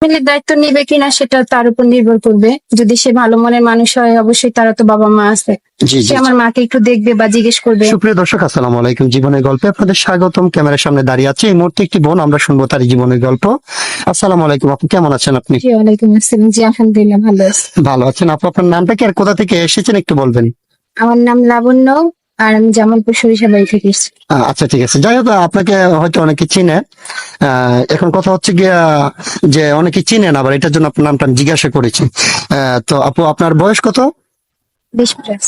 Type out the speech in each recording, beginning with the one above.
ফ্যামিলির দায়িত্ব নিবে কিনা সেটা তার উপর নির্ভর করবে। যদি সে ভালো মনের মানুষ হয়, অবশ্যই তারা তো বাবা মা আছে, জি সে জি। আমার মাকে একটু দেখবে বা জিজ্ঞেস করবে। সুপ্রিয় দর্শক, আসসালামু আলাইকুম। জীবনের গল্পে আপনাদের স্বাগতম। ক্যামেরার সামনে দাঁড়িয়ে আছে এই মুহূর্তে একটি বোন, আমরা শুনবো তার জীবনের গল্প। আসসালামু আলাইকুম আপু, কেমন আছেন আপনি? জি ওয়ালাইকুম আসসালাম। জি আলহামদুলিল্লাহ ভালো আছি। ভালো আছেন আপু? আপনার নামটা কি আর কোথা থেকে এসেছেন একটু বলবেন? আমার নাম লাবণ্য, আর আমি জামালপুর সরিষাবাড়ি থেকে এসেছি। আচ্ছা ঠিক আছে, যাই হোক আপনাকে হয়তো অনেকে চিনে। এখন কথা হচ্ছে গিয়া যে অনেকে চিনেন, আবার এটার জন্য আপনার নামটা আমি জিজ্ঞাসা করেছি। তো আপু আপনার বয়স কত? 20+।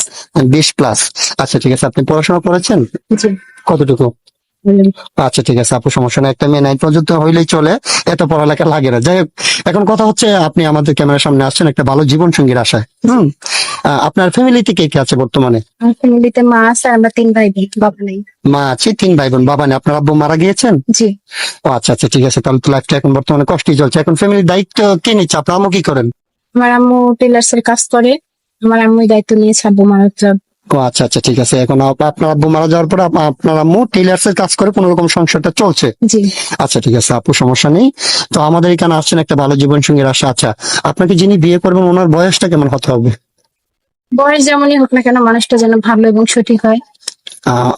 20+। আচ্ছা ঠিক আছে, আপনি পড়াশোনা করেছেন জি কতটুকু? বলুন। আচ্ছা ঠিক আছে আপু, সমস্যা নেই, একটা মেয়ে 9 পর্যন্ত হইলেই চলে, এত পড়ালেখা লাগে না। যাই হোক, এখন কথা হচ্ছে আপনি আমাদের ক্যামেরার সামনে আসছেন একটা ভালো জীবন সঙ্গীর আশায়। আপনার ফ্যামিলিতে কে কে আছে বর্তমানে? আমার ফ্যামিলিতে মা আছে, আমরা 3 ভাই বোন, বাবা নেই। মা আছে, 3 ভাই বোন, বাবা নেই। আপনার আব্বু মারা গিয়েছেন? জি। ও আচ্ছা আচ্ছা ঠিক আছে, তাহলে তো লাইফটা এখন বর্তমানে কষ্টই চলছে। এখন ফ্যামিলির দায়িত্ব কে নিচ্ছে? আপনার আম্মু কি করেন? আমার আম্মু টেলার্স এর কাজ করে, আমার আম্মুই দায়িত্ব নিয়েছে আব্বু মারা যাওয়ার। ও আচ্ছা আচ্ছা ঠিক আছে, এখন আপনার আব্বু মারা যাওয়ার পর আপনার আম্মু টেইলার্স এর কাজ করে, কোন রকম সংসারটা চলছে। জি। আচ্ছা ঠিক আছে আপু, সমস্যা নেই। তো আমাদের এখানে আসছেন একটা ভালো জীবন সঙ্গীর আশা। আচ্ছা, আপনাকে যিনি বিয়ে করবেন ওনার বয়সটা কেমন হতে হবে? বয়স যেমনই হোক না কেন, মানুষটা যেন ভালো এবং সঠিক হয়।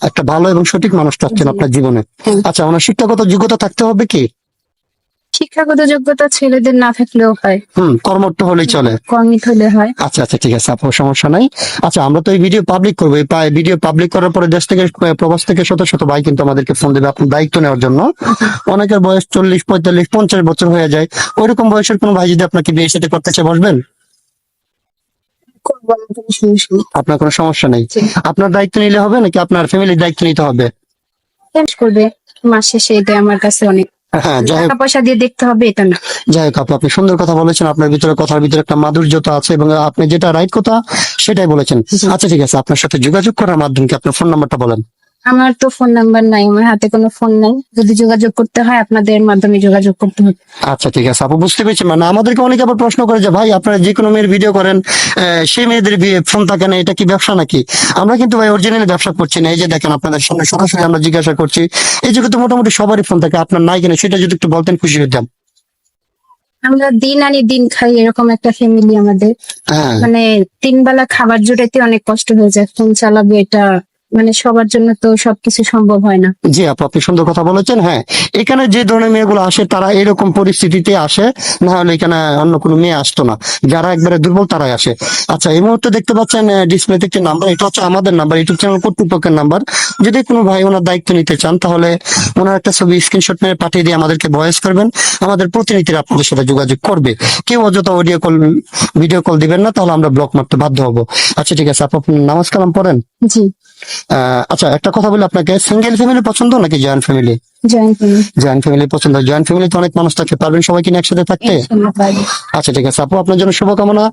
একটা ভালো এবং সঠিক মানুষ চাচ্ছেন জি। আপনার জীবনে। হ্যাঁ। আচ্ছা, ওনার শিক্ষাগত যোগ্যতা থাকতে হবে কি? শিক্ষাগত যোগ্যতা ছেলেদের না থাকলেও হয়, কর্মঠ হলেই চলে। কর্মী হলে হয়। আচ্ছা আচ্ছা ঠিক আছে আপু, সমস্যা নাই। আচ্ছা, আমরা তো এই ভিডিও পাবলিক করবো, এই ভিডিও পাবলিক করার পরে দেশ থেকে প্রবাস থেকে শত শত ভাই কিন্তু আমাদেরকে ফোন দেবে আপনার দায়িত্ব নেওয়ার জন্য। অনেকের বয়স 40, 45, 50 বছর হয়ে যায়। ওইরকম বয়সের কোনো ভাই যদি আপনাকে বিয়ে সাথে করতে চায়, বসবেন? করবো, আমার কোনো সমস্যা নেই। আপনার কোনো সমস্যা নেই? জি। আপনার দায়িত্ব নিলে হবে নাকি আপনার ফ্যামিলির দায়িত্ব নিতে হবে? চেঞ্জ করবে মাস শেষে, এটা আমার কাছে অনেক। হ্যাঁ, যাই হোক। টাকা পয়সা দিয়ে দেখতে হবে এটা না। যাই হোক আপু, আপনি সুন্দর কথা বলেছেন, আপনার ভিতরে কথার ভিতরে একটা মাধুর্যতা আছে এবং আপনি যেটা রাইট কথা সেটাই বলেছেন। আচ্ছা ঠিক আছে, আপনার সাথে যোগাযোগ করার মাধ্যম কি? আপনার ফোন নাম্বারটা বলেন। আমার তো ফোন নাম্বার নাই, আমার হাতে কোনো ফোন নাই। যদি যোগাযোগ করতে হয় আপনাদের মাধ্যমে যোগাযোগ করতে হবে। আচ্ছা ঠিক আছে আপু, বুঝতে পেরেছি। মানে আমাদেরকে অনেকে আবার প্রশ্ন করে যে ভাই আপনারা যে কোনো মেয়ের ভিডিও করেন, সেই মেয়েদের বিয়ে ফোন থাকে না, এটা কি ব্যবসা নাকি? আমরা কিন্তু ভাই অরিজিনালি ব্যবসা করছি না। এই যে দেখেন, আপনাদের সামনে সরাসরি আমরা জিজ্ঞাসা করছি। এই যুগে তো মোটামুটি সবারই ফোন থাকে, আপনার নাই কিনা সেটা যদি একটু বলতেন খুশি হতাম। আমরা দিন আনি দিন খাই, এরকম একটা ফ্যামিলি আমাদের। হ্যাঁ মানে 3 বেলা খাবার জোটাইতে অনেক কষ্ট হয়ে যায়, ফোন চালাবে এটা মানে সবার জন্য তো সবকিছু সম্ভব হয় না। জি আপু, আপনি সুন্দর কথা বলেছেন। হ্যাঁ, এখানে যে ধরনের মেয়েগুলো আসে তারা এরকম পরিস্থিতিতে আসে, না হলে এখানে অন্য কোনো মেয়ে আসতো না। যারা একবারে দুর্বল তারাই আসে। আচ্ছা, এই মুহূর্তে দেখতে পাচ্ছেন ডিসপ্লেতে একটি নাম্বার, এটা হচ্ছে আমাদের নাম্বার, ইউটিউব চ্যানেল কর্তৃপক্ষের নাম্বার। যদি কোনো ভাই ওনার দায়িত্ব নিতে চান, তাহলে ওনার একটা ছবি স্ক্রিনশট মেরে পাঠিয়ে দিয়ে আমাদেরকে ভয়েস করবেন, আমাদের প্রতিনিধিরা আপনাদের সাথে যোগাযোগ করবে। কেউ অযথা অডিও কল, ভিডিও কল দিবেন না, তাহলে আমরা ব্লক মারতে বাধ্য হবো। আচ্ছা ঠিক আছে আপু, আপনি নামাজ কালাম পড়েন? জি। আচ্ছা, একটা কথা বলি আপনাকে, সিঙ্গেল ফ্যামিলি পছন্দ নাকি joint family? Joint family. Joint family পছন্দ। জয়েন্ট ফ্যামিলিতে অনেক মানুষ থাকতে পারবেন, সবাই কিনে একসাথে থাকতে? ইনশাআল্লাহ পারবো। আচ্ছা ঠিক আছে আপু, আপনার জন্য শুভকামনা।